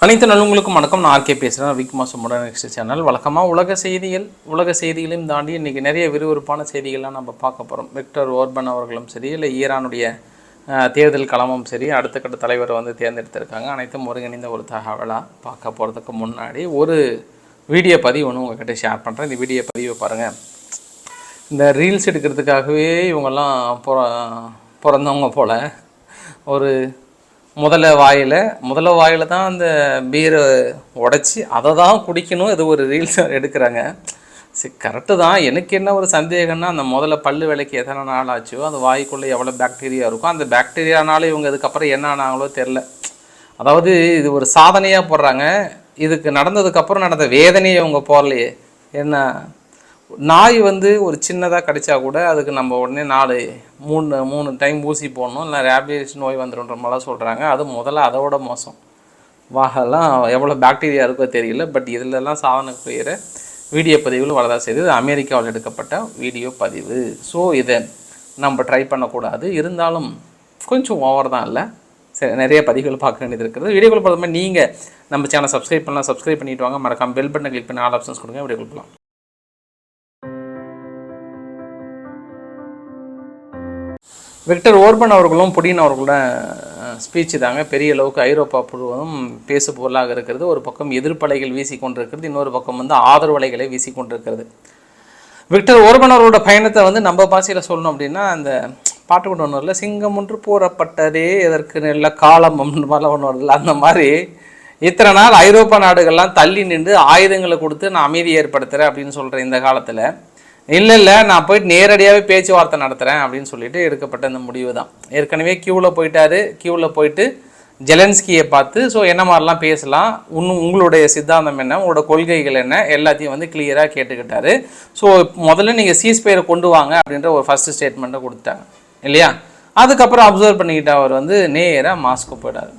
அனைத்து நல்லவங்களுக்கும் வணக்கம். நான் ஆர்கே பேசுகிறேன். வீக் மாதமோட நெக்ஸ்ட் சேனல் வழக்கமாக உலக செய்திகளையும் தாண்டி இன்றைக்கி நிறைய விறுவிறுப்பான செய்திகள்லாம் நம்ம பார்க்க போகிறோம். விக்டர் ஓர்பன் அவர்களும் சரி, இல்லை ஈரானுடைய தேர்தல் களமும் சரி, அடுத்த கட்ட தலைவரை தேர்ந்தெடுத்திருக்காங்க. அனைத்தும் ஒருங்கிணைந்த ஒரு தகவலாக பார்க்க போகிறதுக்கு முன்னாடி ஒரு வீடியோ பதிவு ஒன்று உங்கள்கிட்ட ஷேர் பண்ணுறேன். இந்த வீடியோ பதிவை பாருங்கள். இந்த ரீல்ஸ் எடுக்கிறதுக்காகவே இவங்கெல்லாம் பிறந்தவங்க போல் ஒரு முதல்ல வாயில் தான் அந்த பீரை உடச்சி அதை தான் குடிக்கணும். இது ஒரு ரீல்ஸ் எடுக்கிறாங்க. சரி, கரெக்டு தான். எனக்கு என்ன ஒரு சந்தேகம்னா, அந்த முதல்ல பல்லு விலைக்கு எத்தனை நாள் ஆச்சோ அந்த வாய்க்குள்ளே எவ்வளோ பாக்டீரியா இருக்கும், அந்த பாக்டீரியானாலும் இவங்க இதுக்கப்புறம் என்ன ஆனாங்களோ தெரில. அதாவது இது ஒரு சாதனையாக போடுறாங்க. இதுக்கு நடந்ததுக்கப்புறம் நடந்த வேதனையை இவங்க போடலையே. என்ன, நாய் ஒரு சின்னதாக கடிச்சா கூட அதுக்கு நம்ம உடனே மூணு டைம் ஊசி போடணும், இல்லை ரேபிஸ் நோய் வந்துடுன்ற மாதிரிலாம் சொல்கிறாங்க. அது முதல்ல அதோட மோசம். வாகெல்லாம் எவ்வளோ பாக்டீரியா இருக்கோ தெரியல. பட் இதிலெல்லாம் சாதனை செய்கிற வீடியோ பதிவுகள் வரதா செய்து அமெரிக்காவில் எடுக்கப்பட்ட வீடியோ பதிவு. ஸோ இதை நம்ம ட்ரை பண்ணக்கூடாது. இருந்தாலும் கொஞ்சம் ஓவர் தான் இல்லை. சரி, நிறைய பதிவுகள் பார்க்க வேண்டியது இருக்கிறது. வீடியோக்குள்ள பார்த்த மாதிரி நீங்கள் நம்ம சேனல் சப்ஸ்கிரைப் பண்ணிவிட்டு வாங்க. மறக்காம பெல் பட்டனை கிளிக் பண்ணி ஆல் ஆப்ஷன்ஸ் கொடுங்க. வீடியோக்குள்ள போகலாம். விக்டர் ஓர்பன் அவர்களும் புடின் அவர்களோட ஸ்பீச் தாங்க பெரிய அளவுக்கு ஐரோப்பா முழுவதும் பேசு பொருளாக இருக்கிறது. ஒரு பக்கம் எதிர்ப்பலைகள் வீசிக்கொண்டிருக்கிறது, இன்னொரு பக்கம் ஆதரவலைகளை வீசிக்கொண்டிருக்கிறது. விக்டர் ஓர்பன் அவர்களோட பயணத்தை நம்ம பாஷையில் சொல்லணும் அப்படின்னா, அந்த பாட்டு கொண்டு ஒன்று வரல, சிங்கம் ஒன்று போறப்பட்டதே எதற்கு நல்ல காலம் மாதிரிலாம் ஒன்று வரல. அந்த மாதிரி இத்தனை நாள் ஐரோப்பா நாடுகள்லாம் தள்ளி நின்று ஆயுதங்களை கொடுத்து நான் அமைதி ஏற்படுத்துகிறேன் அப்படின்னு சொல்கிற இந்த காலத்தில் இல்லை நான் போயிட்டு நேரடியாகவே பேச்சுவார்த்தை நடத்துகிறேன் அப்படின்னு சொல்லிட்டு எடுக்கப்பட்ட இந்த முடிவு தான். ஏற்கனவே கியூவில் போயிட்டு ஜெலன்ஸ்கியை பார்த்து ஸோ என்ன மாதிரிலாம் பேசலாம், உங்களுடைய சித்தாந்தம் என்ன, உங்களோட கொள்கைகள் என்ன, எல்லாத்தையும் கிளியராக கேட்டுக்கிட்டாரு. ஸோ முதல்ல நீங்கள் சீஸ்பயரை கொண்டு வாங்க அப்படின்ற ஒரு ஃபஸ்ட்டு ஸ்டேட்மெண்ட்டை கொடுத்தாங்க இல்லையா. அதுக்கப்புறம் அப்சர்வ் பண்ணிக்கிட்டு அவர் நேராக மாஸ்கோ போயிட்டார்.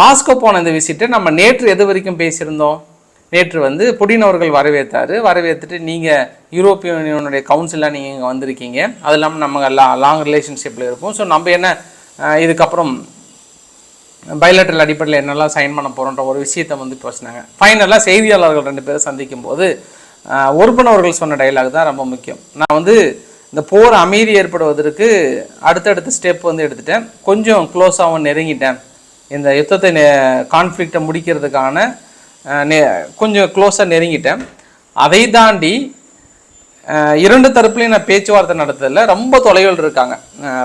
மாஸ்கோ போன இந்த விசிட்டை நம்ம நேற்று எது வரைக்கும் பேசியிருந்தோம். நேற்று புடின் அவர்கள் வரவேற்றுட்டு நீங்கள் யூரோப்பிய யூனியனுடைய கவுன்சிலாக நீங்கள் இங்கே வந்திருக்கீங்க, அது இல்லாமல் நம்ம லாங் ரிலேஷன்ஷிப்பில் இருப்போம். ஸோ நம்ம என்ன இதுக்கப்புறம் பைலேட்டரல் அடிப்படையில் என்னெல்லாம் சைன் பண்ண போகிறோன்ற ஒரு விஷயத்தை பேசினாங்க. ஃபைனலாக செய்தியாளர்கள் 2 பேரும் சந்திக்கும் போது ஓர்பன் அவர்கள் சொன்ன டைலாக் தான் ரொம்ப முக்கியம். நான் இந்த போர் அமைதி ஏற்படுவதற்கு அடுத்தடுத்த ஸ்டெப் எடுத்துட்டேன், கொஞ்சம் க்ளோஸாகவும் நெருங்கிட்டேன், இந்த யுத்தத்தை கான்ஃப்ளிக்டை முடிக்கிறதுக்கான கொஞ்சம் க்ளோஸாக நெருங்கிட்டேன். அதை தாண்டி 2 தரப்புலையும் நான் பேச்சுவார்த்தை நடத்ததில்லை, ரொம்ப தொலைவில் இருக்காங்க.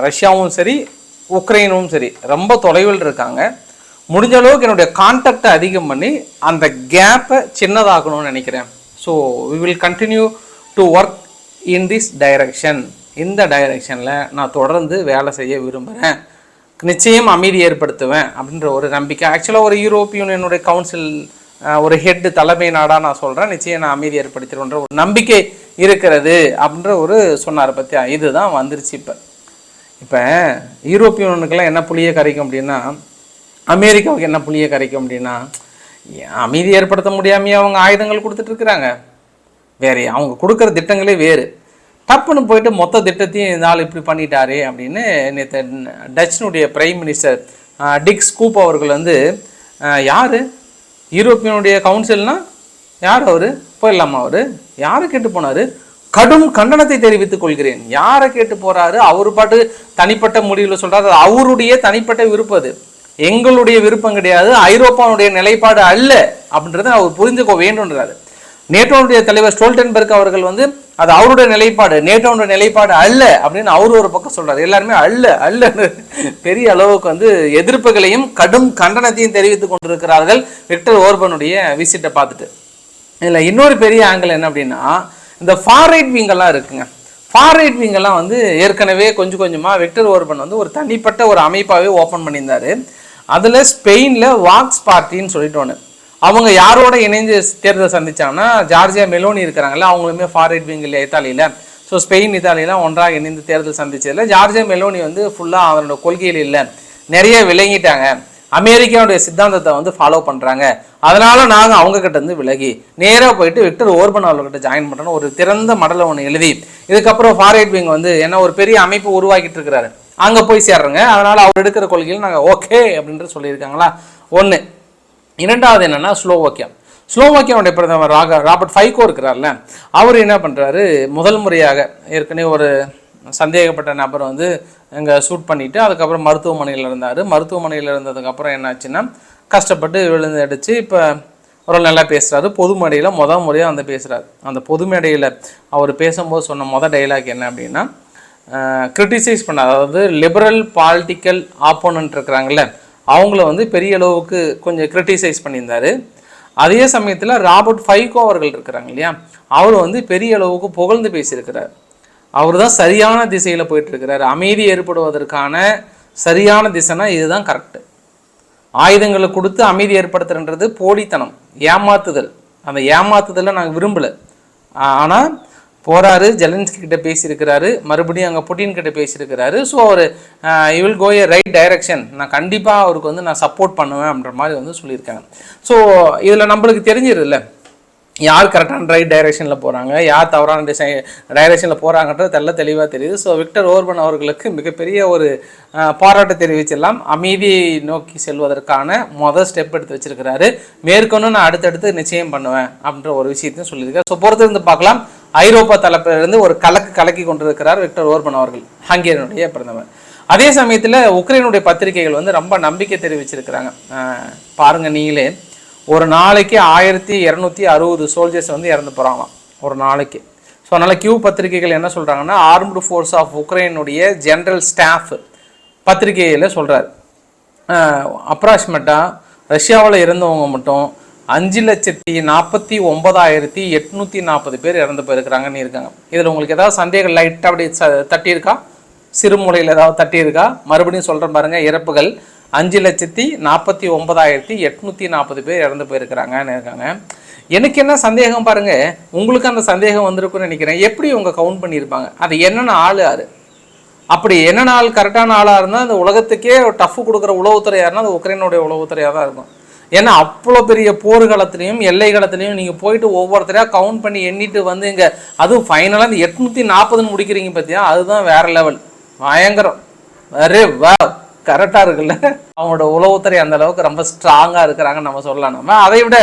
ரஷ்யாவும் சரி உக்ரைனும் சரி ரொம்ப தொலைவில் இருக்காங்க. முடிஞ்ச அளவுக்கு என்னுடைய கான்டாக்டை அதிகம் பண்ணி அந்த கேப்பை சின்னதாகணும்னு நினைக்கிறேன். So we will continue to work in this direction. இந்த டைரக்ஷனில் நான் தொடர்ந்து வேலை செய்ய விரும்புகிறேன், நிச்சயம் அமைதி ஏற்படுத்துவேன் அப்படின்ற ஒரு நம்பிக்கை. ஆக்சுவலாக ஒரு யூரோப்பிய யூனியனுடைய கவுன்சில் ஒரு ஹெட் தலைமை நாடாக நான் சொல்கிறேன், நிச்சயம் நான் அமைதி ஏற்படுத்திடுன்ற ஒரு நம்பிக்கை இருக்கிறது அப்படின்ற ஒரு சொன்னார். பற்றியா இதுதான் வந்துருச்சு. இப்போ யூரோப்பிய யூனியனுக்கெல்லாம் என்ன புளியை கரைக்கும் அப்படின்னா, அமெரிக்காவுக்கு என்ன புளியை கரைக்கும் அப்படின்னா, அமைதி ஏற்படுத்த முடியாமையே அவங்க ஆயுதங்கள் கொடுத்துட்ருக்குறாங்க. வேறு அவங்க கொடுக்குற திட்டங்களே வேறு. டப்புன்னு போயிட்டு மொத்த திட்டத்தையும் இந்த ஆள் இப்படி பண்ணிட்டாரே அப்படின்னு நேற்று டச்சினுடைய பிரைம் மினிஸ்டர் டிக் ஸ்கூப் அவர்கள் யார் யூரோப்பியனுடைய கவுன்சில்னா யார் அவர் போயிடலாமா, அவர் யாரை கேட்டு போனார், கடும் கண்டனத்தை தெரிவித்துக் கொள்கிறேன். யாரை கேட்டு போகிறாரு, அவர் பாட்டு தனிப்பட்ட முடிவில் சொல்கிறார், அது அவருடைய தனிப்பட்ட விருப்பம், அது எங்களுடைய விருப்பம் கிடையாது, ஐரோப்பாவுடைய நிலைப்பாடு அல்ல அப்படின்றத அவர் புரிஞ்சுக்க வேண்டும்ன்றாரு. நேட்டோனுடைய தலைவர் ஸ்டோல்டன்பர்க் அவர்கள் அது அவருடைய நிலைப்பாடு, நேட்டோனுடைய நிலைப்பாடு அல்ல அப்படின்னு அவரு ஒரு பக்கம் சொல்றாரு. எல்லாருமே அல்லன்னு பெரிய அளவுக்கு எதிர்ப்புகளையும் கடும் கண்டனத்தையும் தெரிவித்துக் கொண்டிருக்கிறார்கள் விக்டர் ஓர்பனுடைய விசிட்டை பார்த்துட்டு. இதில் இன்னொரு பெரிய ஆங்கிள் என்ன அப்படின்னா, இந்த ஃபார் ரைட் விங்கெல்லாம் இருக்குங்க. ஃபார் ரைட் விங்கெல்லாம் ஏற்கனவே கொஞ்சம் கொஞ்சமாக விக்டர் ஓர்பன் ஒரு தனிப்பட்ட ஒரு அமைப்பாகவே ஓப்பன் பண்ணியிருந்தாரு. அதில் ஸ்பெயினில் வாக்ஸ் பார்ட்டின்னு சொல்லிட்டு ஒன்று, அவங்க யாரோட இணைந்து தேர்தல் சந்திச்சாங்கன்னா ஜார்ஜியா மெலோனி இருக்கிறாங்கல்ல, அவங்களுமே ஃபார் ரைட் விங் இல்லை இத்தாலியில். ஸோ ஸ்பெயின் இத்தாலியெலாம் ஒன்றாக இணைந்து தேர்தல் சந்திச்சதில்லை. ஜார்ஜியா மெலோனி ஃபுல்லாக அவரோட கொள்கையில் இல்லை, நிறைய விளங்கிட்டாங்க, அமெரிக்காவுடைய சித்தாந்தத்தை ஃபாலோ பண்ணுறாங்க, அதனால் நாங்கள் அவங்கக்கிட்ட விலகி நேராக போயிட்டு விக்டர் ஓர்பன் அவர்கிட்ட ஜாயின் பண்ணுறோன்னு ஒரு திறந்த மடலை ஒன்று எழுதி, இதுக்கப்புறம் ஃபார் ரைட் விங் என்ன ஒரு பெரிய அமைப்பு உருவாக்கிட்டு இருக்கிறாரு, அங்கே போய் சேர்றோங்க, அதனால் அவர் எடுக்கிற கொள்கையில் நாங்கள் ஓகே அப்படின்ட்டு சொல்லியிருக்காங்களா ஒன்று. இரண்டாவது என்னென்னா ஸ்லோவாக்கியாவுடைய பிரதமர் ராபர்ட் ஃபைகோ இருக்கிறார்ல, அவர் என்ன பண்ணுறாரு, முதல் முறையாக ஏற்கனவே ஒரு சந்தேகப்பட்ட நபர் வந்து இங்கே ஷூட் பண்ணிவிட்டு அதுக்கப்புறம் மருத்துவமனையில் இருந்தார். மருத்துவமனையில் இருந்ததுக்கப்புறம் என்னாச்சுன்னா கஷ்டப்பட்டு விழுந்து அடித்து இப்போ ஒரு நல்லா பேசுகிறாரு. பொது மேடையில் முறையாக வந்து பேசுகிறார். அந்த பொது மேடையில் அவர் பேசும்போது சொன்ன டைலாக் என்ன அப்படின்னா, கிரிட்டிசைஸ் பண்ண, அதாவது லிபரல் பாலிட்டிக்கல் ஆப்போனன்ட் இருக்கிறாங்கல்ல, அவங்கள வந்து பெரிய அளவுக்கு கொஞ்சம் கிரிட்டிசைஸ் பண்ணியிருந்தார். அதே சமயத்தில் ராபர்ட் ஃபைகோ அவர்கள் இருக்கிறாங்க இல்லையா, அவர் வந்து பெரிய அளவுக்கு புகழ்ந்து பேசியிருக்கிறார். அவர் தான் சரியான திசையில் போயிட்டுருக்கிறார். அமைதி ஏற்படுவதற்கான சரியான திசைனா இதுதான் கரெக்டு. ஆயுதங்களை கொடுத்து அமைதி ஏற்படுத்துறன்றது போலித்தனம், ஏமாத்துதல். அந்த ஏமாத்துதலை நாங்கள் விரும்பலை. ஆனால் போகிறாரு, ஜெலன்ஸ்கி கிட்ட பேசியிருக்கிறாரு, மறுபடியும் அங்கே புட்டின் கிட்ட பேசியிருக்கிறாரு. ஸோ அவர் you will go a right direction, நான் கண்டிப்பாக அவருக்கு வந்து நான் சப்போர்ட் பண்ணுவேன் அப்படின்ற மாதிரி வந்து சொல்லியிருக்காங்க. ஸோ இதில் நம்மளுக்கு தெரிஞ்சிருதுல்ல யார் கரெக்டான ரைட் டைரக்ஷனில் போகிறாங்க, யார் தவறான டைரக்ஷனில் போகிறாங்கன்றது தெளிவாக தெரியுது. ஸோ விக்டர் ஓர்பன் அவர்களுக்கு மிகப்பெரிய ஒரு பாராட்டை தெரிவிச்சிடலாம். அமைதியை நோக்கி செல்வதற்கான ஸ்டெப் எடுத்து வச்சிருக்கிறாரு. மேற்கொண்டு நான் அடுத்தடுத்து நிச்சயம் பண்ணுவேன் அப்படின்ற ஒரு விஷயத்தையும் சொல்லியிருக்காரு. ஸோ பொறுத்திருந்து பார்க்கலாம். ஐரோப்பா தளப்பிலிருந்து ஒரு கலக்கி கொண்டிருக்கிறார் விக்டர் ஓர்பன் அவர்கள், ஹங்கேரியனுடைய பிரதமர். அதே சமயத்தில் உக்ரைனுடைய பத்திரிகைகள் வந்து ரொம்ப நம்பிக்கை தெரிவிச்சிருக்கிறாங்க. பாருங்கள் நீங்களே, ஒரு நாளைக்கு 1260 சோல்ஜர்ஸ் வந்து இறந்து போகிறாங்களாம் ஒரு நாளைக்கு. ஸோ அதனால் கியூ பத்திரிகைகள் என்ன சொல்கிறாங்கன்னா, ஆர்ம்டு ஃபோர்ஸ் ஆஃப் உக்ரைனுடைய ஜென்ரல் ஸ்டாஃப் பத்திரிகையில் சொல்கிறார், அப்ராக்சிமேட்டாக ரஷ்யாவில் இருந்தவங்க மட்டும் 5,49,840 பேர் இறந்து போயிருக்கிறாங்கன்னு இருக்காங்க. இதில் உங்களுக்கு ஏதாவது சந்தேகம் லைட்டாக அப்படி தட்டியிருக்கா, சிறுமூலையில் ஏதாவது தட்டியிருக்கா? மறுபடியும் சொல்கிறேன் பாருங்கள், இறப்புகள் 5,49,840 பேர் இறந்து போயிருக்கிறாங்கன்னு இருக்காங்க. எனக்கு என்ன சந்தேகம் பாருங்கள், உங்களுக்கு அந்த சந்தேகம் வந்திருக்குன்னு நினைக்கிறேன். எப்படி உங்கள் கவுண்ட் பண்ணியிருப்பாங்க? அது என்னென்ன ஆள் யார்? அப்படி என்னென்ன ஆள் கரெக்டான ஆளாக இருந்தால் அந்த உலகத்துக்கே டஃப் கொடுக்குற உளவுத்துறை யாருன்னா அது உக்ரைனுடைய உளவுத்துறையாக தான் இருக்கும். ஏன்னா அவ்வளோ பெரிய போர்க்களத்துலையும் எல்லைகளத்துலையும் நீங்கள் போயிட்டு ஒவ்வொருத்தரையாக கவுண்ட் பண்ணி எண்ணிட்டு வந்து இங்கே அதுவும் ஃபைனலாக இந்த 840 முடிக்கிறீங்க பார்த்தியா, அதுதான் வேறு லெவல், பயங்கரம். அரே வா, கரெக்டாக இருக்குல்ல. அவங்களோட உளவுத்துறை அந்த அளவுக்கு ரொம்ப ஸ்ட்ராங்காக இருக்கிறாங்கன்னு நம்ம சொல்லலாம். நம்ம அதை விட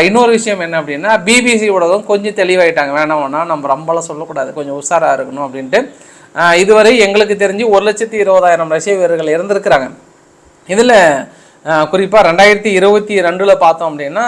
இன்னொரு விஷயம் என்ன அப்படின்னா, பிபிசி ஊடகம் கொஞ்சம் தெளிவாயிட்டாங்க. வேணாம்னா நம்ம ரொம்பலாம் சொல்லக்கூடாது, கொஞ்சம் உஷாராக இருக்கணும் அப்படின்ட்டு. இதுவரை எங்களுக்கு தெரிஞ்சு 1,20,000 ரஷ்ய வீரர்கள் இறந்துருக்கிறாங்க. இதில் குறிப்பாக 2022 பார்த்தோம் அப்படின்னா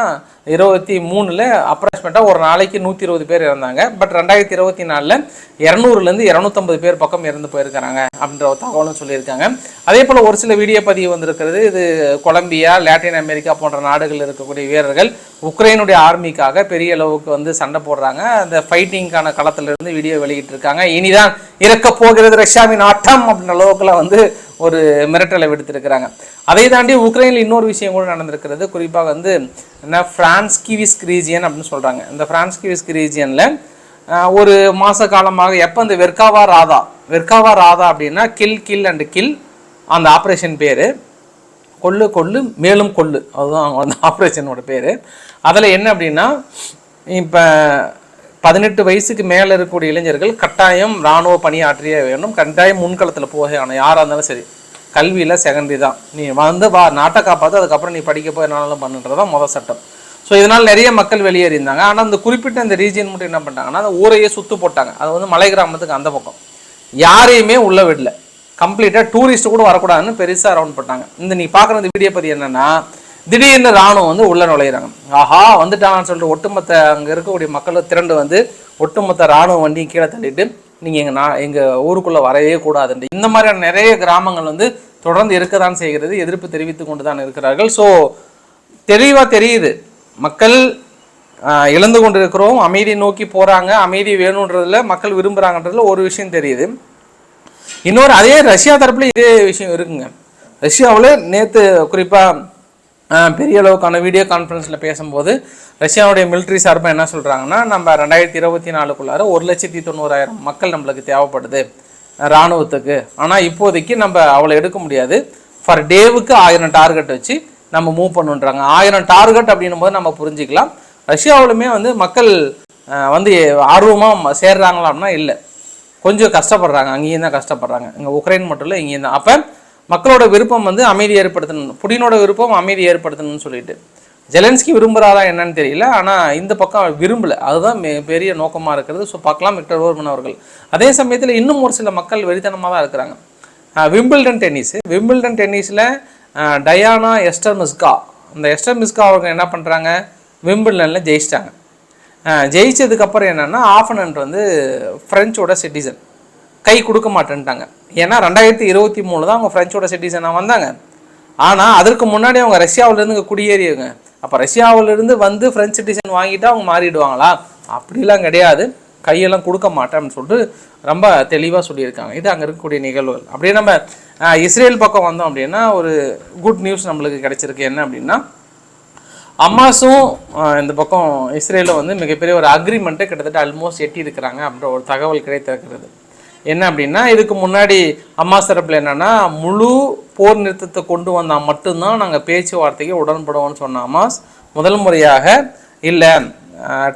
23 அப்ராக்சிமேட்டாக ஒரு நாளைக்கு 120 பேர் இறந்தாங்க. பட் 2024 200லேருந்து 250 பேர் பக்கம் இறந்து போயிருக்கிறாங்க அப்படின்ற ஒரு தகவலும் சொல்லியிருக்காங்க. அதே போல் ஒரு சில வீடியோ பதிவு வந்திருக்கிறது. இது கொலம்பியா, லாட்டின் அமெரிக்கா போன்ற நாடுகளில் இருக்கக்கூடிய வீரர்கள் உக்ரைனுடைய ஆர்மிக்காக பெரிய அளவுக்கு வந்து சண்டை போடுறாங்க. அந்த ஃபைட்டிங்கான களத்திலிருந்து வீடியோ வெளியிட்டிருக்காங்க. இனிதான் இறக்க போகிறது ரஷ்யாவின் ஆட்டம் அப்படின்ற அளவுக்குலாம் வந்து ஒரு மிரட்டலை விடுத்திருக்கிறாங்க. அதை தாண்டி உக்ரைனில் இன்னொரு விஷயம் கூட நடந்திருக்கிறது. குறிப்பாக வந்து என்ன, பிரான்ஸ்கிவிஸ்க் ரீஜியன் அப்படின்னு சொல்கிறாங்க. இந்த பிரான்ஸ்கிவிஸ்க் ரீஜியனில் ஒரு மாத காலமாக எப்போ இந்த வெர்காவா ராதா அப்படின்னா கில் அண்ட் கில், அந்த ஆப்ரேஷன் பேர் கொள்ளு மேலும் கொள்ளு, அதுதான் அந்த ஆப்ரேஷனோட பேர். அதில் என்ன அப்படின்னா, இப்போ 18 வயசுக்கு மேலே இருக்கக்கூடிய இளைஞர்கள் கட்டாயம் இராணுவ பணியாற்றிய வேண்டும், கட்டாயம் முன்களத்தில் போக ஆனால் யாராக இருந்தாலும் சரி, கல்வியில் செகண்டரி தான், நீ வந்து வா நாட்டை காப்பாற்று, அதுக்கப்புறம் நீ படிக்க போய் என்னாலும் பண்ணுறது தான் முதல் சட்டம். ஸோ இதனால் நிறைய மக்கள் வெளியேறியிருந்தாங்க. ஆனால் அந்த குறிப்பிட்ட இந்த ரீஜியன் மட்டும் என்ன பண்ணிட்டாங்கன்னா, அந்த ஊரையே சுற்று போட்டாங்க. அது வந்து மலை கிராமத்துக்கு அந்த பக்கம் யாரையுமே உள்ள விடல, கம்ப்ளீட்டாக டூரிஸ்ட் கூட வரக்கூடாதுன்னு பெருசாக ரவுண்ட் போட்டாங்க. இந்த நீ பார்க்குற இந்த வீடியோ பற்றி என்னென்னா, திடீர்னு ராணுவம் வந்து உள்ளே நுழையிறாங்க. ஆஹா வந்துட்டாங்கன்னு சொல்லிட்டு ஒட்டுமொத்த அங்கே இருக்கக்கூடிய மக்கள் திரண்டு வந்து ஒட்டுமொத்த ராணுவ வண்டியும் கீழே தள்ளிட்டு நீங்கள் எங்கள் ஊருக்குள்ளே வரவே கூடாதுன்ட்டு இந்த மாதிரியான நிறைய கிராமங்கள் வந்து தொடர்ந்து இருக்க தான் செய்கிறது, எதிர்ப்பு தெரிவித்து கொண்டு தான் இருக்கிறார்கள். ஸோ தெளிவாக தெரியுது, மக்கள் இழந்து கொண்டு இருக்கிறோம், அமைதியை நோக்கி போகிறாங்க, அமைதி வேணுன்றதுல மக்கள் விரும்புகிறாங்கன்றதுல ஒரு விஷயம் தெரியுது. இன்னொரு அதே ரஷ்யா தரப்புல இதே விஷயம் இருக்குங்க. ரஷ்யாவில் நேற்று குறிப்பாக பெரிய அளவுக்கான வீடியோ கான்ஃபரன்ஸில் பேசும்போது ரஷ்யாவுடைய மிலிட்ரி சார்பாக என்ன சொல்கிறாங்கன்னா, நம்ம 2024 1,90,000 மக்கள் நம்மளுக்கு தேவைப்படுது இராணுவத்துக்கு. ஆனால் இப்போதைக்கு நம்ம அவ்வளோ எடுக்க முடியாது, ஃபார் டேவுக்கு 1000 டார்கெட் வச்சு நம்ம மூவ் பண்ணுன்றாங்க. 1000 டார்கெட் அப்படின்னும் போது நம்ம புரிஞ்சிக்கலாம், ரஷ்யாவிலுமே வந்து மக்கள் வந்து ஆர்வமாக சேர்றாங்களாம்னா இல்லை, கொஞ்சம் கஷ்டப்படுறாங்க, அங்கேயும் தான் கஷ்டப்படுறாங்க, இங்கே உக்ரைன் மட்டும் இல்லை இங்கேயும் தான். அப்போ மக்களோட விருப்பம் வந்து அமைதி ஏற்படுத்தணும், புடினோட விருப்பம் அமைதி ஏற்படுத்தணும்னு சொல்லிட்டு ஜெலன்ஸ்கி விரும்புகிறாரா என்னன்னு தெரியல, ஆனால் இந்த பக்கம் விரும்பலை. அதுதான் பெரிய நோக்கமாக இருக்கிறது. ஸோ பார்க்கலாம் விக்டர் ஓர்பன் அவர்கள். அதே சமயத்தில் இன்னும் ஒரு சில மக்கள் வெறித்தனமாக தான் இருக்கிறாங்க. விம்பிள்டன் டென்னிஸில் டயானா எஸ்டர்மிஸ்கா, இந்த எஸ்டர்மிஸ்கா அவங்க என்ன பண்ணுறாங்க, விம்பிள்டனில் ஜெயிச்சிட்டாங்க. ஜெயிச்சதுக்கப்புறம் என்னென்னா ஆஃபனண்ட் வந்து ஃப்ரெஞ்சோட சிட்டிசன், கை கொடுக்க மாட்டேன்ட்டாங்க. ஏன்னா 2023 தான் அவங்க ஃப்ரெஞ்சோட சிட்டிசனாக வந்தாங்க. ஆனால் அதற்கு முன்னாடி அவங்க ரஷ்யாவிலேருந்து இங்கே குடியேறியவங்க. அப்போ ரஷ்யாவிலேருந்து வந்து ஃப்ரெஞ்ச் சிட்டிசன் வாங்கிட்டு அவங்க மாறிடுவாங்களா? அப்படிலாம் கிடையாது, கையெல்லாம் கொடுக்க மாட்டேன்னு சொல்லிட்டு ரொம்ப தெளிவாக சொல்லியிருக்காங்க. இது அங்கே இருக்கக்கூடிய நிகழ்வுகள். அப்படியே நம்ம இஸ்ரேல் பக்கம் வந்தோம் அப்படின்னா ஒரு குட் நியூஸ் நம்மளுக்கு கிடைச்சிருக்கு. என்ன அப்படின்னா அமாஸும் இந்த பக்கம் இஸ்ரேலும் வந்து மிகப்பெரிய ஒரு அக்ரிமெண்ட்டை கிட்டத்தட்ட ஆல்மோஸ்ட் எட்டியிருக்கிறாங்க அப்படின்ற ஒரு தகவல் கிடைத்திருக்கிறது. என்ன அப்படின்னா இதுக்கு முன்னாடி அம்மாஸ் தரப்பில் என்னென்னா முழு போர் நிறுத்தத்தை கொண்டு வந்தால் மட்டும்தான் நாங்கள் பேச்சுவார்த்தைக்கு உடன்படுவோம்னு சொன்ன அமாஸ் முதல் முறையாக இல்லை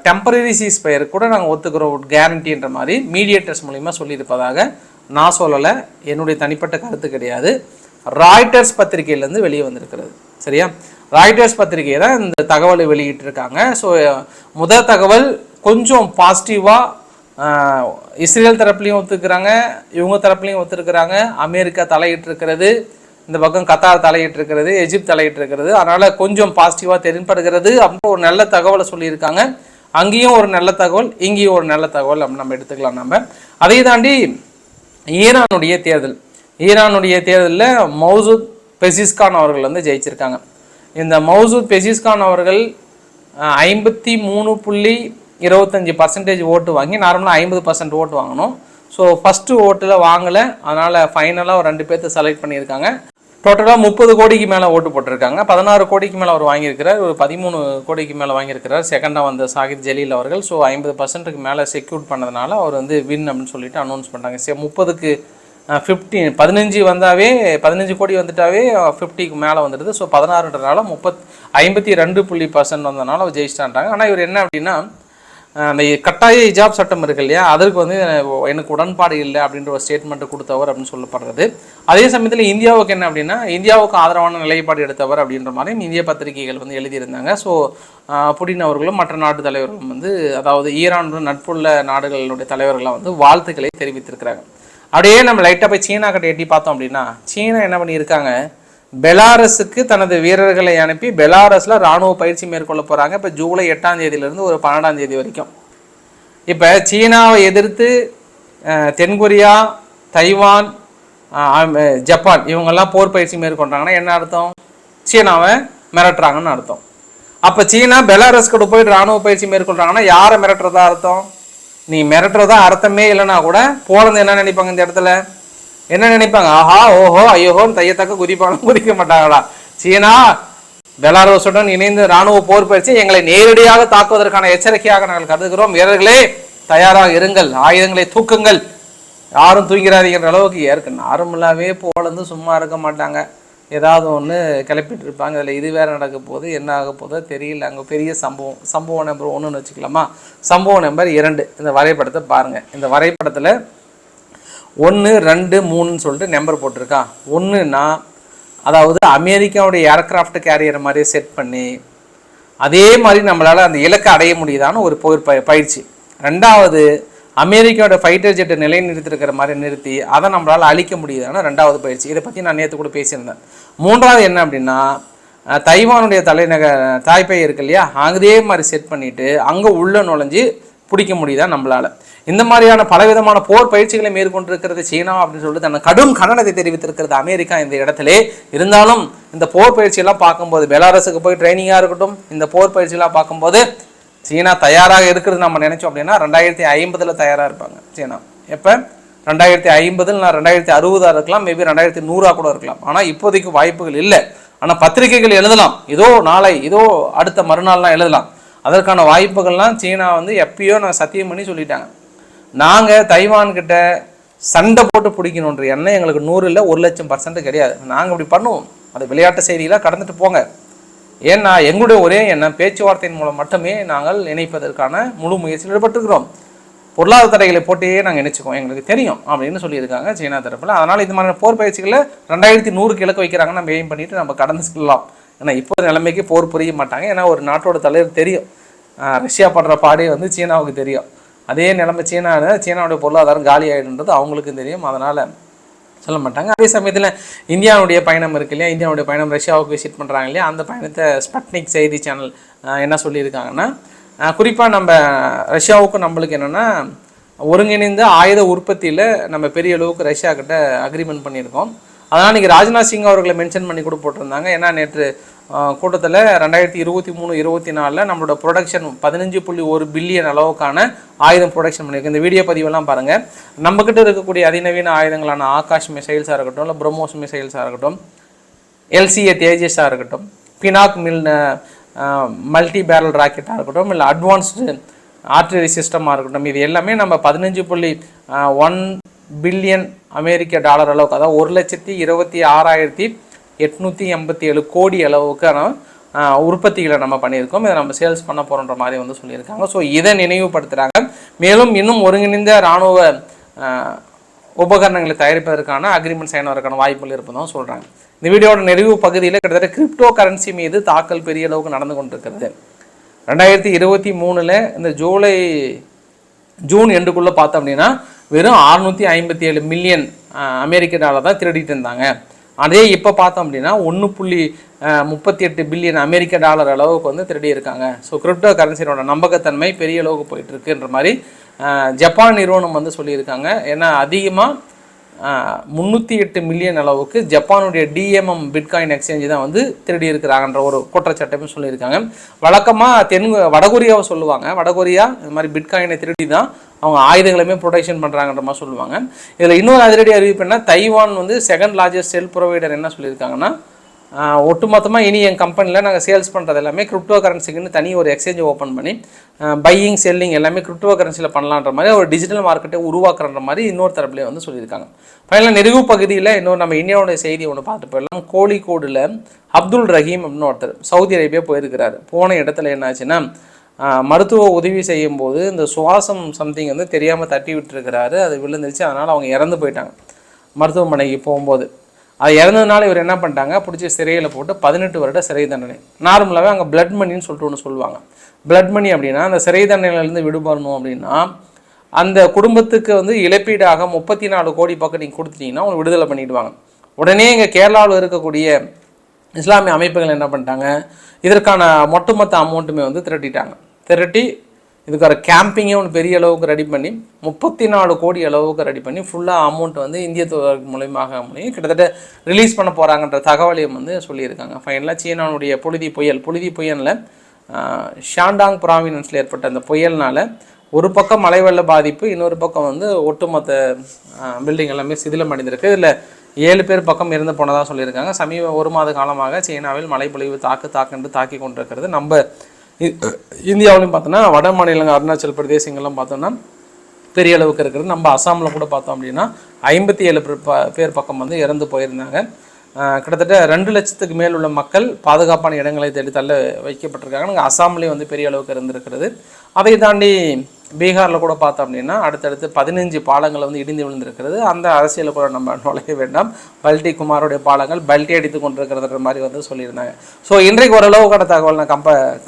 டெம்பரரி சீஸ்ஃபயர் கூட நாங்கள் ஒத்துக்கிறோம் கேரண்டின்ற மாதிரி மீடியேட்டர்ஸ் மூலிமா சொல்லியிருப்பதாக நான் சொல்லலை, என்னுடைய தனிப்பட்ட கருத்து கிடையாது. ராய்டர்ஸ் பத்திரிகையிலேருந்து வெளியே வந்திருக்கிறது. சரியா, ராய்டர்ஸ் பத்திரிகை தான் இந்த தகவலை வெளியிட்டிருக்காங்க. ஸோ முதல் தகவல் கொஞ்சம் பாசிட்டிவாக இஸ்ரேல் தரப்புலையும் ஒத்துக்கிறாங்க, இவங்க தரப்புலையும் ஒத்துருக்கிறாங்க. அமெரிக்கா தலையிட்டிருக்கிறது, இந்த பக்கம் கத்தார் தலையிட்டிருக்கிறது, எஜிப்த் தலையிட்டிருக்கிறது. அதனால் கொஞ்சம் பாசிட்டிவாக தென்படுகிறது. அப்போ ஒரு நல்ல தகவலை சொல்லியிருக்காங்க. அங்கேயும் ஒரு நல்ல தகவல், இங்கேயும் ஒரு நல்ல தகவல் அப்படின்னு நம்ம எடுத்துக்கலாம். நம்ம அதை தாண்டி ஈரானுடைய தேர்தலில் மௌசூத் பெசிஸ்கான் அவர்கள் வந்து ஜெயிச்சிருக்காங்க. இந்த மௌசூத் பெசிஸ்கான் அவர்கள் 53.25% ஓட்டு வாங்கி நார்மலாக 50% ஓட்டு வாங்கணும். ஸோ ஃபஸ்ட்டு ஓட்டில் வாங்கலை, அதனால் ஃபைனலாக ஒரு 2 பேர்த்து செலக்ட் பண்ணியிருக்காங்க. டோட்டலாக 30 கோடிக்கு மேலே ஓட்டு போட்டிருக்காங்க. 16 கோடிக்கு மேலே அவர் வாங்கியிருக்கிறார், ஒரு 13 கோடிக்கு மேலே வாங்கியிருக்கிறார் செகண்டாக வந்த சாகித் ஜலீல் அவர்கள். ஸோ 50%க்கு மேலே செக்யூர் பண்ணதுனால அவர் வந்து வின் அப்படின்னு சொல்லிட்டு அனௌன்ஸ் பண்ணுறாங்க. 30க்கு 15 வந்தாவே 15 கோடி வந்துட்டாவே 50க்கு மேலே வந்துடுது. ஸோ 16ன்றனால 52% வந்ததுனால அவர் ஜெயிச்சிட்டான்றாங்க. ஆனால் இவர் என்ன அப்படின்னா அந்த கட்டாய ஹிஜாப் சட்டம் இருக்கு இல்லையா, அதற்கு வந்து எனக்கு உடன்பாடு இல்லை அப்படின்ற ஒரு ஸ்டேட்மெண்ட்டை கொடுத்தவர் அப்படின்னு சொல்லப்படுறது. அதே சமயத்தில் இந்தியாவுக்கு என்ன அப்படின்னா இந்தியாவுக்கு ஆதரவான நிலைப்பாடு எடுத்தவர் அப்படின்ற மாதிரியும் இந்திய பத்திரிகைகள் வந்து எழுதியிருந்தாங்க. ஸோ புடின் அவர்களும் மற்ற நாட்டு தலைவர்களும் வந்து அதாவது ஈரான் நட்புள்ள நாடுகளுடைய தலைவர்களாக வந்து வாழ்த்துக்களை தெரிவித்திருக்கிறாங்க. அப்படியே நம்ம லைட்டாக போய் சீனா கிட்ட எட்டி பார்த்தோம் அப்படின்னா சீனா என்ன பண்ணியிருக்காங்க, பெலாரஸுக்கு தனது வீரர்களை அனுப்பி பெலாரஸில் இராணுவ பயிற்சி மேற்கொள்ள போகிறாங்க. இப்போ ஜூலை 8ஆம் தேதியிலேருந்து ஒரு 12ஆம் தேதி வரைக்கும். இப்போ சீனாவை எதிர்த்து தென்கொரியா, தைவான், ஜப்பான் இவங்கெல்லாம் போர் பயிற்சி மேற்கொண்டாங்கன்னா என்ன அர்த்தம், சீனாவை மிரட்டுறாங்கன்னு அர்த்தம். அப்போ சீனா பெலாரஸ் கூட போயிட்டு இராணுவ பயிற்சி மேற்கொள்கிறாங்கன்னா யாரை மிரட்டுறதா அர்த்தம்? நீ மிரட்டுறதா அர்த்தமே இல்லைன்னா கூட போலந்து என்ன நினைப்பாங்க, இந்த இடத்துல என்ன நினைப்பாங்க, ஆஹா ஓஹோ ஐயோஹோன்னு தையத்தக்க குதிக்க மாட்டாங்களா? சீனா பெலாரஸுடன் இணைந்து இராணுவ போர் பயிற்சி எங்களை நேரடியாக தாக்குவதற்கான எச்சரிக்கையாக நாங்கள் கருதுகிறோம், வீரர்களே தயாராக இருங்கள், ஆயுதங்களை தூக்குங்கள், யாரும் தூங்கிறாதீங்கிற அளவுக்கு நார்மலாகவே போலந்து சும்மா இருக்க மாட்டாங்க, ஏதாவது ஒன்று கிளப்பிட்டு இருப்பாங்க. அதில் இது வேறு நடக்க போகுது, என்ன ஆக போதோ தெரியல. அங்கே பெரிய சம்பவம் நம்பர் 1ன்னு வச்சுக்கலாமா. சம்பவம் நம்பர் 2 இந்த வரைபடத்தை பாருங்கள். இந்த வரைபடத்தில் 1, 2, 3ன்னு சொல்லிட்டு நம்பர் போட்டிருக்கா. 1ன்னா அதாவது அமெரிக்காவுடைய ஏர்கிராஃப்ட் கேரியர் மாதிரியே செட் பண்ணி அதே மாதிரி நம்மளால் அந்த இலக்கை அடைய முடியுதான்னு ஒரு போர் பயிற்சி. 2வது அமெரிக்காவோட ஃபைட்டர் ஜெட்டை நிலைநிறுத்திருக்கிற மாதிரி நிறுத்தி அதை நம்மளால் அழிக்க முடியுதான்னு 2வது பயிற்சி. இதை பற்றி நான் நேற்று கூட பேசியிருந்தேன். 3வது என்ன அப்படின்னா தைவானுடைய தலைநகர் தாய்பே இருக்கு இல்லையா, அதே மாதிரி செட் பண்ணிவிட்டு அங்கே உள்ளே நுழைஞ்சு பிடிக்க முடியுதா நம்மளால். இந்த மாதிரியான பலவிதமான போர் பயிற்சிகளை மேற்கொண்டிருக்கிறது சீனா அப்படின்னு சொல்லிட்டு தன்னை கடும் கண்டனத்தை தெரிவித்திருக்கிறது அமெரிக்கா இந்த இடத்துல. இருந்தாலும் இந்த போர் பயிற்சியெல்லாம் பார்க்கும்போது பெலாரஸுக்கு போய் ட்ரைனிங்காக இருக்கட்டும், இந்த போர் பயிற்சியெல்லாம் பார்க்கும்போது சீனா தயாராக இருக்கிறது நம்ம நினைச்சோம் அப்படின்னா 2050 தயாராக இருப்பாங்க சீனா. எப்போ 2050 நான் 2060 இருக்கலாம், மேபி 2100 கூட இருக்கலாம். ஆனால் இப்போதைக்கு வாய்ப்புகள் இல்லை. ஆனால் பத்திரிகைகள் எழுதலாம், இதோ நாளை இதோ அடுத்த மறுநாள்லாம் எழுதலாம். அதற்கான வாய்ப்புகள்லாம் சீனா வந்து எப்பயோ நான் சத்தியம் பண்ணி சொல்லிட்டாங்க. நாங்கள் தைவான்கிட்ட சண்டை போட்டு பிடிக்கணுன்ற எண்ணம் எங்களுக்கு 100 இல்லை 1,00,000% கிடையாது. நாங்கள் இப்படி பண்ணுவோம், அது விளையாட்டு செய்தியெல்லாம் கடந்துட்டு போங்க. ஏன்னா எங்களுடைய ஒரே எண்ணம் பேச்சுவார்த்தையின் மூலம் மட்டுமே நாங்கள் இணைப்பதற்கான முழு முயற்சியில் ஈடுபட்டுக்கிறோம். பொருளாதார தடைகளை போட்டியே நாங்கள் இணைச்சிக்கோம், எங்களுக்கு தெரியும் அப்படின்னு சொல்லியிருக்காங்க சீனா தரப்பில். அதனால் இது மாதிரி போர் பயிற்சிகளில் 2100 இலக்கு வைக்கிறாங்க, நம்ம எய்ம் பண்ணிட்டு நம்ம கடந்து செல்லலாம். ஆனால் இப்போ நிலைமைக்கு போர் புரிய மாட்டாங்க. ஏன்னா ஒரு நாட்டோட தலைவர் தெரியும், ரஷ்யா படுற பாடே வந்து சீனாவுக்கு தெரியும். அதே நிலைமை சீனாவுடைய பொருளாதாரம் காலி ஆகிடுன்றது அவங்களுக்கும் தெரியும். அதனால் சொல்ல மாட்டாங்க. அதே சமயத்தில் இந்தியாவுடைய பயணம் இருக்கு இல்லையா, இந்தியாவுடைய பயணம் ரஷ்யாவுக்கு விசிட் பண்ணுறாங்க இல்லையா, அந்த பயணத்தை ஸ்பட்னிக் செய்தி சேனல் என்ன சொல்லியிருக்காங்கன்னா, குறிப்பாக நம்ம ரஷ்யாவுக்கும் நம்மளுக்கு என்னென்னா ஒருங்கிணைந்த ஆயுத உற்பத்தியில் நம்ம பெரிய அளவுக்கு ரஷ்யா கிட்ட அக்ரிமெண்ட் பண்ணியிருக்கோம். அதனால் இன்றைக்கி ராஜ்நாத் சிங் அவர்களை மென்ஷன் பண்ணி கூட போட்டிருந்தாங்க. ஏன்னா நேற்று கூட்டத்தில் 2023-24 நம்மளோட ப்ரொடக்ஷன் 15.1 பில்லியன் அளவுக்கான ஆயுதம் ப்ரொடக்ஷன் பண்ணியிருக்கு. இந்த வீடியோ பதிவெல்லாம் பாருங்கள். நம்மக்கிட்ட இருக்கக்கூடிய அதிநவீன ஆயுதங்களான ஆகாஷ் மிசைல்ஸாக இருக்கட்டும், இல்லை பிரம்மோஸ் மிசைல்ஸாக இருக்கட்டும், LCA தேஜஸாக இருக்கட்டும், பினாக் மல்டி பேரல் ராக்கெட்டாக இருக்கட்டும், இல்லை அட்வான்ஸ்டு ஆர்டிலரி சிஸ்டமாக இருக்கட்டும், இது எல்லாமே நம்ம 15.1 பில்லியன் அமெரிக்க டாலர் அளவுக்கு, அதாவது 1,26,887 கோடி அளவுக்கான உற்பத்திகளை நம்ம பண்ணியிருக்கோம். இதை நம்ம சேல்ஸ் பண்ண போகிறோன்ற மாதிரி வந்து சொல்லியிருக்காங்க. ஸோ இதை நினைவுபடுத்துகிறாங்க. மேலும் இன்னும் ஒருங்கிணைந்த இராணுவ உபகரணங்களை தயாரிப்பதற்கான அக்ரிமெண்ட் சைன் வரக்கான வாய்ப்புகள் இருப்பதும் சொல்கிறாங்க. இந்த வீடியோட நிறைவு பகுதியில் கிட்டத்தட்ட கிரிப்டோ கரன்சி மீது தாக்கல் பெரிய அளவுக்கு நடந்து கொண்டிருக்கிறது. 2023 இந்த ஜூன் எண்டுக்குள்ளே பார்த்தோம் அப்படின்னா வெறும் 657 மில்லியன் அமெரிக்க டாலர் தான் திருடிட்டு இருந்தாங்க. அதே இப்போ பார்த்தோம் அப்படின்னா 1.38 பில்லியன் அமெரிக்க டாலர் அளவுக்கு வந்து திருடி இருக்காங்க. ஸோ கிரிப்டோ கரன்சியோட நம்பகத்தன்மை பெரிய அளவுக்கு போயிட்டு இருக்குன்ற மாதிரி ஜப்பான் நிறுவனம் வந்து சொல்லியிருக்காங்க. ஏன்னா அதிகமாக 308 மில்லியன் அளவுக்கு ஜப்பானுடைய DMM பிட்காயின் எக்ஸ்சேஞ்சு தான் வந்து திருடி இருக்கிறாங்கன்ற ஒரு குற்றச்சாட்டையும் சொல்லியிருக்காங்க. வழக்கமாக வடகொரியாவை சொல்லுவாங்க. வடகொரியா இந்த மாதிரி பிட்காயினை திருடி தான் அவங்க ஆயுதங்களுமே ப்ரொடக்ஷன் பண்ணுறாங்கன்ற மாதிரி சொல்லுவாங்க. இதில் இன்னொரு அதிரடி அறிவிப்பு என்ன, தைவான் வந்து செகண்ட் லார்ஜஸ்ட் செல் ப்ரொவைடர் என்ன சொல்லியிருக்காங்கன்னா, ஒட்டுமொத்தமாக இனி என் கம்பெனியில் நாங்கள் சேல்ஸ் பண்ணுறது எல்லாமே கிரிப்டோ கரன்சிக்குன்னு தனி ஒரு எக்ஸ்சேஞ்ச் ஓப்பன் பண்ணி பையிங் செல்லிங் எல்லாமே கிரிப்டோ கரன்சியில் பண்ணலான்ற மாதிரி ஒரு டிஜிட்டல் மார்க்கெட்டை உருவாக்குற மாதிரி இன்னொரு தரப்புலேயே வந்து சொல்லியிருக்காங்க. ஃபைனலாக நிறைவு பகுதியில் இன்னொரு நம்ம இந்தியாவுடைய செய்தி ஒன்று பார்த்து போயிடலாம். கோழிக்கோடில் அப்துல் ரஹீம் அப்படின்னு ஒருத்தர் சவுதி அரேபியா போயிருக்கிறார். போன இடத்துல என்னாச்சுன்னா மருத்துவ உதவி செய்யும் போது இந்த சுவாசம் சம்திங் வந்து தெரியாமல் தட்டி விட்டுருக்கிறாரு. அது விழுந்துருச்சு. அதனால் அவங்க இறந்து போயிட்டாங்க மருத்துவமனைக்கு போகும்போது. அது இறந்ததுனால இவர் என்ன பண்ணிட்டாங்க, பிடிச்சி சிறையில் போட்டு 18 வருட சிறை தண்டனை. நார்மலாகவே அங்கே பிளட் மணின்னு சொல்லிட்டு ஒன்று சொல்லுவாங்க. பிளட் மணி அப்படின்னா அந்த சிறை தண்டனையிலேருந்து விடுபடணும் அப்படின்னா அந்த குடும்பத்துக்கு வந்து இழப்பீடாக 34 கோடி பக்கம் நீங்கள் கொடுத்துட்டீங்கன்னா அவங்க விடுதலை பண்ணிவிடுவாங்க. உடனே இங்கே கேரளாவில் இருக்கக்கூடிய இஸ்லாமிய அமைப்புகள் என்ன பண்ணிட்டாங்க, இதற்கான ஒட்டுமொத்த அமௌண்ட்டுமே வந்து திரட்டி இதுக்கான கேம்பிங்கே ஒன்று பெரிய அளவுக்கு ரெடி பண்ணி 34 கோடி அளவுக்கு ரெடி பண்ணி ஃபுல்லாக அமௌண்ட் வந்து இந்திய தூதரகம் மூலியமாக கிட்டத்தட்ட ரிலீஸ் பண்ண போகிறாங்கன்ற தகவலையும் வந்து சொல்லியிருக்காங்க. ஃபைனலாக சீனாவுடைய புழுதி புயலில் ஷாண்டாங் ப்ராவினன்ஸில் ஏற்பட்ட அந்த புயல்னால் ஒரு பக்கம் மழை வெள்ள பாதிப்பு, இன்னொரு பக்கம் வந்து ஒட்டுமொத்த பில்டிங் எல்லாமே சிதிலம் அடைந்திருக்கு. இதில் 7 பேர் பக்கம் இறந்து போனதாக சொல்லியிருக்காங்க. சமீப 1 மாத காலமாக சீனாவில் மழைப்பொழிவு தாக்கி கொண்டிருக்கிறது. நம்ம இந்தியாவிலையும் பார்த்தோன்னா வட மாநிலங்கள் அருணாச்சல் பிரதேச இங்கெல்லாம் பார்த்தோம்னா பெரிய அளவுக்கு இருக்கிறது. நம்ம அசாமில் கூட பார்த்தோம் அப்படின்னா 57 பேர் பக்கம் வந்து இறந்து போயிருந்தாங்க. கிட்டத்தட்ட 2 லட்சத்துக்கு மேல் உள்ள மக்கள் பாதுகாப்பான இடங்களை தேடி தள்ள வைக்கப்பட்டிருக்காங்க. நாங்கள் அசாம்லேயும் வந்து பெரிய அளவுக்கு இருந்திருக்கிறது. அதை தாண்டி பீகாரில் கூட பார்த்தோம் அப்படின்னா அடுத்தடுத்து 15 பாலங்கள் வந்து இடிந்து விழுந்திருக்கிறது. அந்த அரசியலில் கூட நம்ம நுழைய வேண்டாம். பல்டி குமாரோடைய பாலங்கள் பல்ட்டி அடித்து கொண்டிருக்கிறதுன்ற மாதிரி வந்து சொல்லியிருந்தாங்க. ஸோ இன்றைக்கு ஓரளவுக்கான தகவல் நான்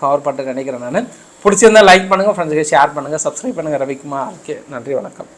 கவர் பண்ணிட்டு நினைக்கிறேன். நான் பிடிச்சிருந்தால் லைக் பண்ணுங்கள், ஃப்ரெண்ட்ஸுக்கு ஷேர் பண்ணுங்கள், சப்ஸ்கிரைப் பண்ணுங்கள். ரவிக்குமார். ஓகே, நன்றி, வணக்கம்.